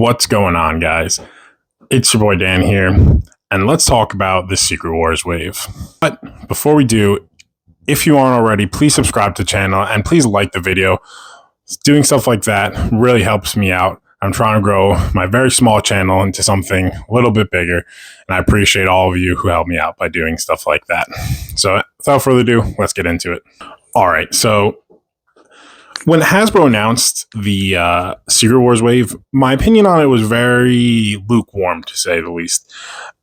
What's going on, guys? It's your boy Dan here, and let's talk about the Secret Wars wave. But before we do, if you aren't already, please subscribe to the channel and please like the video. Doing stuff like that really helps me out. I'm trying to grow my very small channel into something a little bit bigger, and I appreciate all of you who help me out by doing stuff like that. So without further ado, let's get into it. All right, so when Hasbro announced the Secret Wars wave, my opinion on it was very lukewarm, to say the least.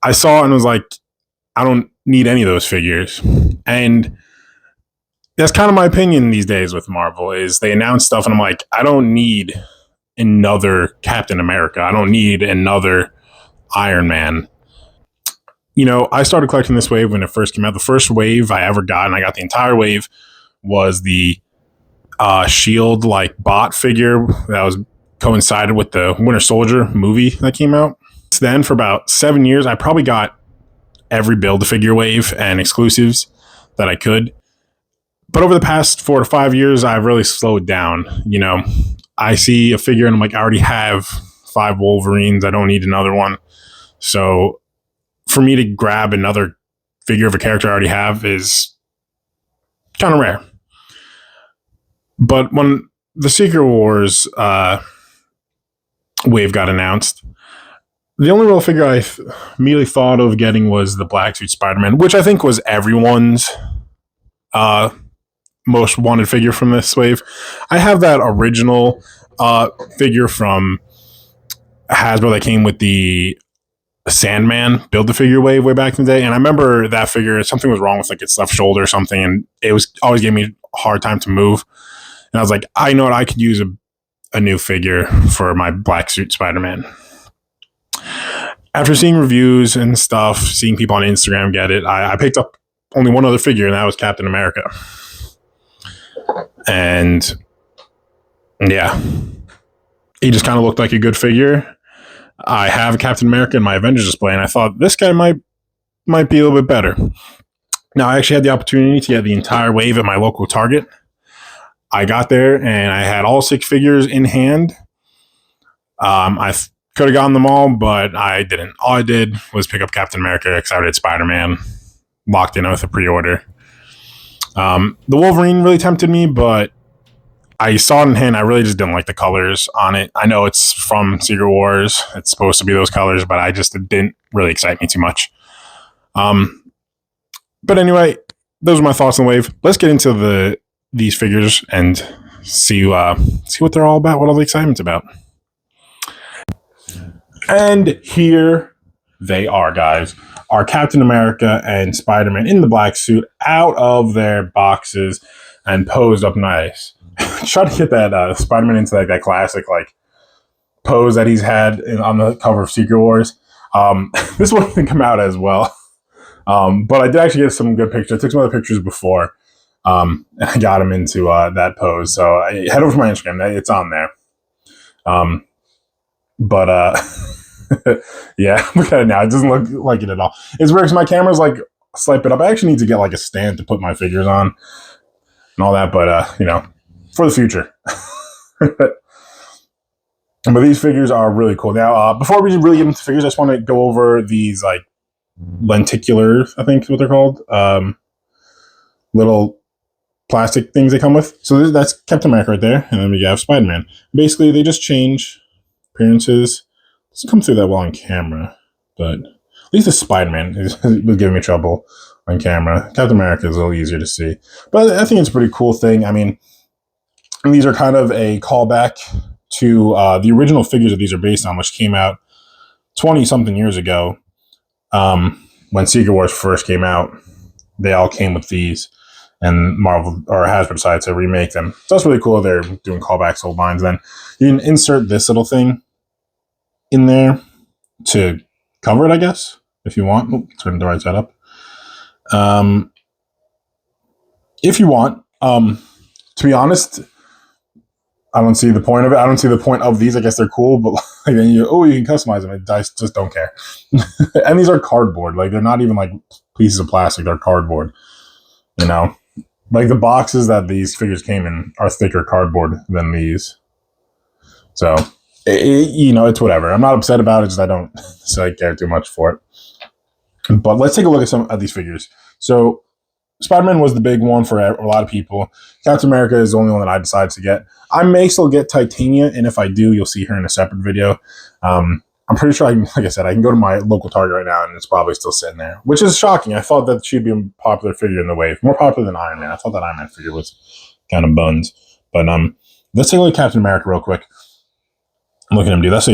I saw it and was like, I don't need any of those figures. And that's kind of my opinion these days with Marvel, is they announce stuff and I'm like, I don't need another Captain America. I don't need another Iron Man. You know, I started collecting this wave when it first came out. The first wave I ever got, and I got the entire wave, was the Shield like bot figure that was coincided with the Winter Soldier movie that came out. Then for about 7 years, I probably got every Build-A-Figure wave and exclusives that I could. But over the past 4 to 5 years, I've really slowed down. You know, I see a figure and I'm like, I already have 5 Wolverines. I don't need another one. So for me to grab another figure of a character I already have is kind of rare. But when the Secret Wars wave got announced, the only real figure I immediately thought of getting was the black suit Spider-Man, which I think was everyone's most wanted figure from this wave. I have that original figure from Hasbro that came with the Sandman Build-A-Figure wave way back in the day, and I remember that figure, something was wrong with like its left shoulder or something, and it was always giving me a hard time to move. And I was like, I know what, I could use a new figure for my black suit Spider-Man. After seeing reviews and stuff, seeing people on Instagram get it, I picked up only one other figure, and that was Captain America. And yeah, he just kind of looked like a good figure. I have Captain America in my Avengers display, and I thought this guy might be a little bit better. Now, I actually had the opportunity to get the entire wave at my local Target. I got there and I had all 6 figures in hand. I could have gotten them all, but I didn't. All I did was pick up Captain America because I did Spider-Man, locked in with a pre-order. The Wolverine really tempted me, but I saw it in hand. I really just didn't like the colors on it. I know it's from Secret Wars. It's supposed to be those colors, but it didn't really excite me too much. But anyway, those are my thoughts on the wave. Let's get into these figures and see what they're all about, what all the excitement's about. And here they are, guys. Our Captain America and Spider-Man in the black suit out of their boxes and posed up nice. Try to get that Spider-Man into that classic like pose that he's had on the cover of Secret Wars. This one didn't come out as well. But I did actually get some good pictures. I took some other pictures before. And I got him into that pose. So I head over to my Instagram. It's on there. Yeah, look at it now. It doesn't look like it at all. It's weird because my camera's like slight bit up. I actually need to get like a stand to put my figures on and all that. But, you know, for the future. But these figures are really cool. Now, before we really get into figures, I just want to go over these like lenticular, I think is what they're called. Little plastic things they come with. So that's Captain America right there, and then we have Spider-Man. Basically, they just change appearances. Doesn't come through that well on camera, but at least the Spider-Man was giving me trouble on camera. Captain America is a little easier to see, but I think it's a pretty cool thing. I mean, these are kind of a callback to the original figures that these are based on, which came out 20-something years ago. When Secret Wars first came out, they all came with these. And Marvel or Hasbro decided to remake them. So that's really cool. They're doing callbacks to old lines. Then you can insert this little thing in there to cover it, I guess, if you want. Oh, turn the right side up. If you want. To be honest, I don't see the point of it. I don't see the point of these. I guess they're cool, but like, you can customize them. I just don't care. And these are cardboard. Like, they're not even like pieces of plastic. They're cardboard. You know? Like, the boxes that these figures came in are thicker cardboard than these. So, it's whatever. I'm not upset about it, just I don't so I care too much for it. But let's take a look at some of these figures. So Spider-Man was the big one for a lot of people. Captain America is the only one that I decided to get. I may still get Titania, and if I do, you'll see her in a separate video. I'm pretty sure, like I said, I can go to my local Target right now, and it's probably still sitting there, which is shocking. I thought that she'd be a popular figure in the wave, more popular than Iron Man. I thought that Iron Man figure was kind of buns. But let's take a look at Captain America real quick. Look at him, dude. This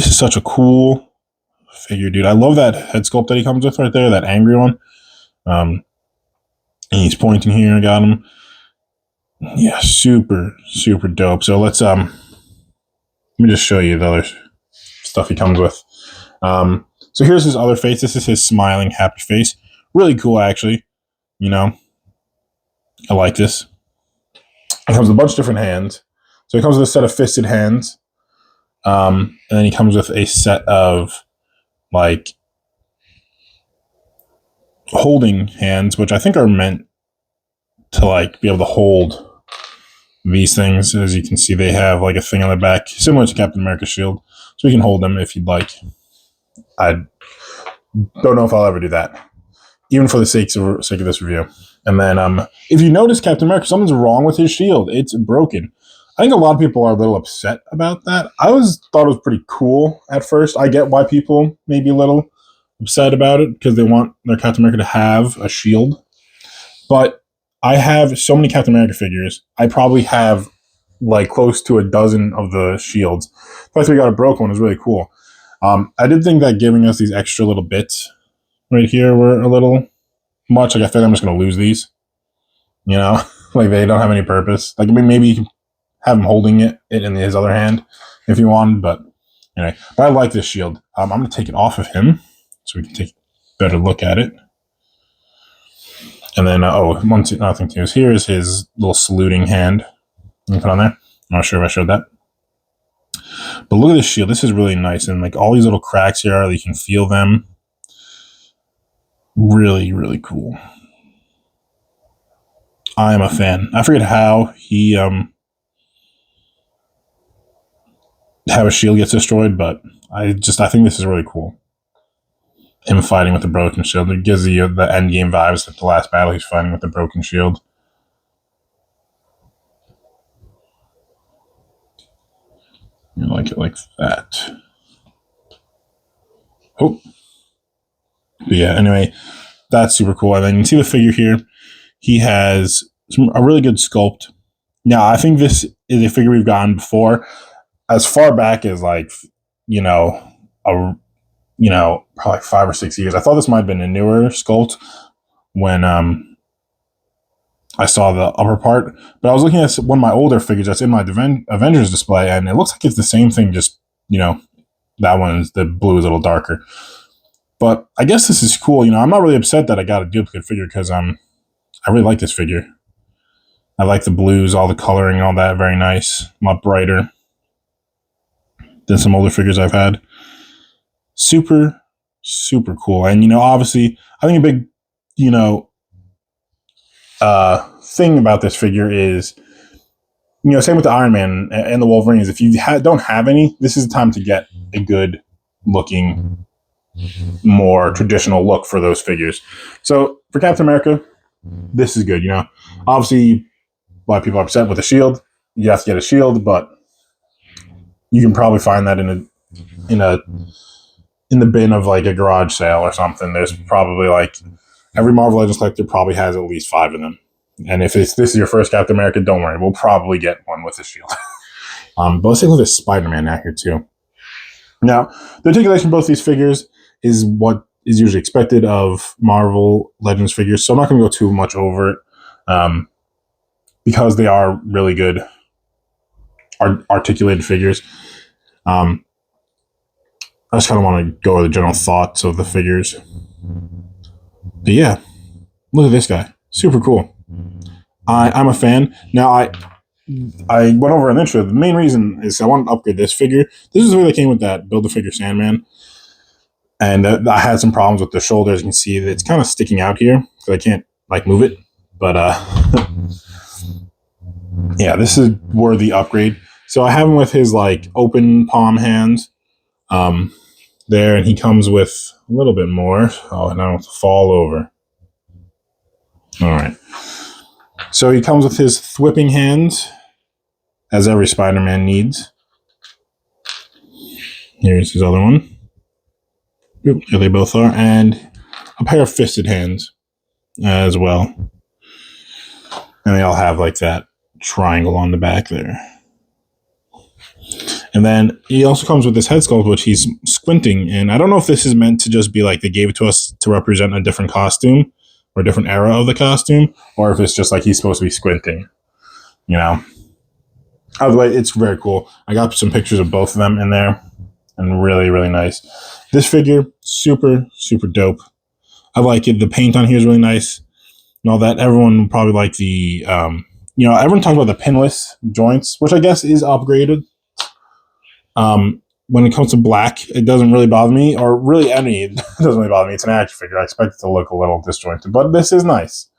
is such a cool figure, dude. I love that head sculpt that he comes with right there, that angry one. And he's pointing here. I got him. Yeah, super, super dope. So let me just show you the other stuff he comes with. So here's his other face. This is his smiling, happy face. Really cool, actually. I like this. It comes with a bunch of different hands. So he comes with a set of fisted hands. And then he comes with a set of like holding hands, which I think are meant to like be able to hold these things. As you can see, they have like a thing on the back similar to Captain America's shield, so we can hold them if you'd like. I don't know if I'll ever do that, even for the sake of this review. And then if you notice, Captain America, something's wrong with his shield. It's broken. I think a lot of people are a little upset about that. I thought it was pretty cool at first. I get why people may be a little upset about it, because they want their Captain America to have a shield. But I have so many Captain America figures. I probably have like close to a dozen of the shields. The fact that we got a broken one is really cool. I did think that giving us these extra little bits right here were a little much. Like, I feel like I'm just going to lose these. Like they don't have any purpose. Like, I mean, maybe you can have him holding it in his other hand if you want. But anyway, I like this shield. I'm going to take it off of him so we can take a better look at it. And then, one thing too is here is his little saluting hand. You can put on there. I'm not sure if I showed that. But look at this shield. This is really nice. And like all these little cracks here, you can feel them. Really, really cool. I am a fan. I forget how he, how his shield gets destroyed, but I think this is really cool. Him fighting with the broken shield. It gives you the end game vibes at the last battle. He's fighting with the broken shield. You like it like that. Oh. But yeah, anyway, that's super cool. And then you see the figure here. He has a really good sculpt. Now, I think this is a figure we've gotten before. As far back as probably 5 or 6 years. I thought this might have been a newer sculpt when I saw the upper part. But I was looking at one of my older figures that's in my Avengers display, and it looks like it's the same thing, just, that one, the blue is a little darker. But I guess this is cool. I'm not really upset that I got a duplicate figure, because I really like this figure. I like the blues, all the coloring, all that, very nice. A lot brighter than some older figures I've had. Super, super cool. And, obviously, I think a big, thing about this figure is, same with the Iron Man and the Wolverines. If you don't have any, this is the time to get a good looking, more traditional look for those figures. So for Captain America, this is good. Obviously, a lot of people are upset with the shield. You have to get a shield, but you can probably find that in the bin of like a garage sale or something. There's probably like every Marvel Legends collector probably has at least 5 of them. And if this is your first Captain America, don't worry, we'll probably get one with a shield. But let's take a look at Spider-Man out here too. Now, the articulation of both these figures is what is usually expected of Marvel Legends figures, so I'm not going to go too much over it because they are really good articulated figures. I just kind of want to go over the general thoughts of the figures. But yeah, look at this guy. Super cool. I'm a fan. Now, I went over an intro. The main reason is I wanted to upgrade this figure. This is the way they came with that Build-A-Figure Sandman. And I had some problems with the shoulder. As you can see, it's kind of sticking out here, so I can't move it. But yeah, this is worthy upgrade. So I have him with his like open palm hands there, and he comes with a little bit more. Oh, and I don't fall over. All right. So he comes with his thwipping hands, as every Spider-Man needs. Here's his other one. Oop, there they both are. And a pair of fisted hands as well. And they all have like that triangle on the back there. And then he also comes with this head sculpt, which he's squinting. And I don't know if this is meant to just be like they gave it to us to represent a different costume or a different era of the costume, or if it's just like he's supposed to be squinting, you know. Either way, it's very cool. I got some pictures of both of them in there, and really, really nice. This figure, super, super dope. I like it. The paint on here is really nice and all that. Everyone would probably like the, everyone talks about the pinless joints, which I guess is upgraded. When it comes to black, it doesn't really bother me, or really any, it doesn't really bother me. It's an action figure. I expect it to look a little disjointed, but this is nice.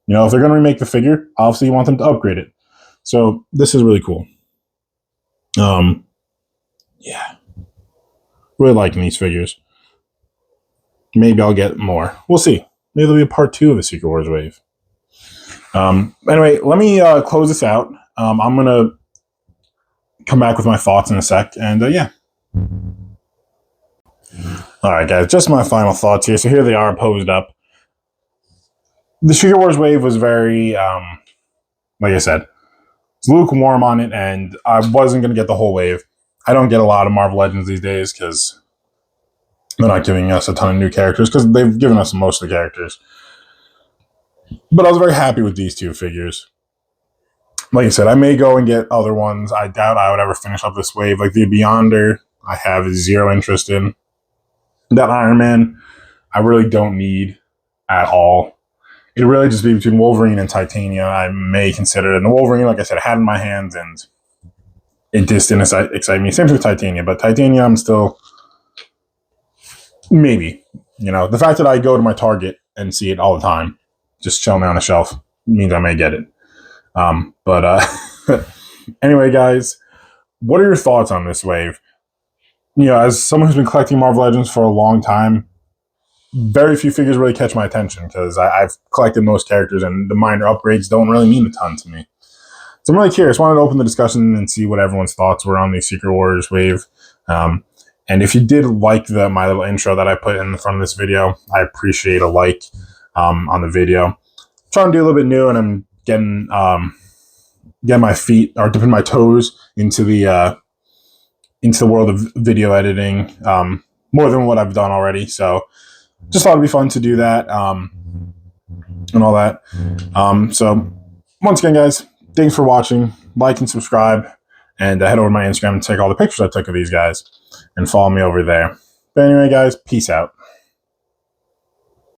You know, if they're going to remake the figure, obviously you want them to upgrade it. So this is really cool. Yeah. Really liking these figures. Maybe I'll get more. We'll see. Maybe there'll be a part 2 of the Secret Wars wave. Anyway, let me close this out. I'm going to come back with my thoughts in a sec. And yeah. All right, guys. Just my final thoughts here. So here they are posed up. The Secret Wars wave was very, like I said, it's lukewarm on it, and I wasn't going to get the whole wave. I don't get a lot of Marvel Legends these days because they're not giving us a ton of new characters, because they've given us most of the characters. But I was very happy with these 2 figures. Like I said, I may go and get other ones. I doubt I would ever finish up this wave. Like the Beyonder, I have 0 interest in. That Iron Man, I really don't need at all. It'd really just be between Wolverine and Titania. I may consider it. And the Wolverine, like I said, I had in my hands, and it just didn't excite me. Same with Titania, but Titania, I'm still maybe. You know, the fact that I go to my Target and see it all the time, just chilling on the shelf, means I may get it. Anyway, guys, what are your thoughts on this wave? You know, as someone who's been collecting Marvel Legends for a long time, very few figures really catch my attention because I've collected most characters, and the minor upgrades don't really mean a ton to me. So I'm really curious. Wanted to open the discussion and see what everyone's thoughts were on the Secret Wars wave. And if you did like my little intro that I put in the front of this video, I appreciate a like on the video. I'm trying to do a little bit new, and I'm getting my feet, or dipping my toes into the world of video editing more than what I've done already. So just thought it'd be fun to do that and all that. So once again, guys, thanks for watching. Like and subscribe, and head over to my Instagram and take all the pictures I took of these guys and follow me over there. But anyway, guys, peace out.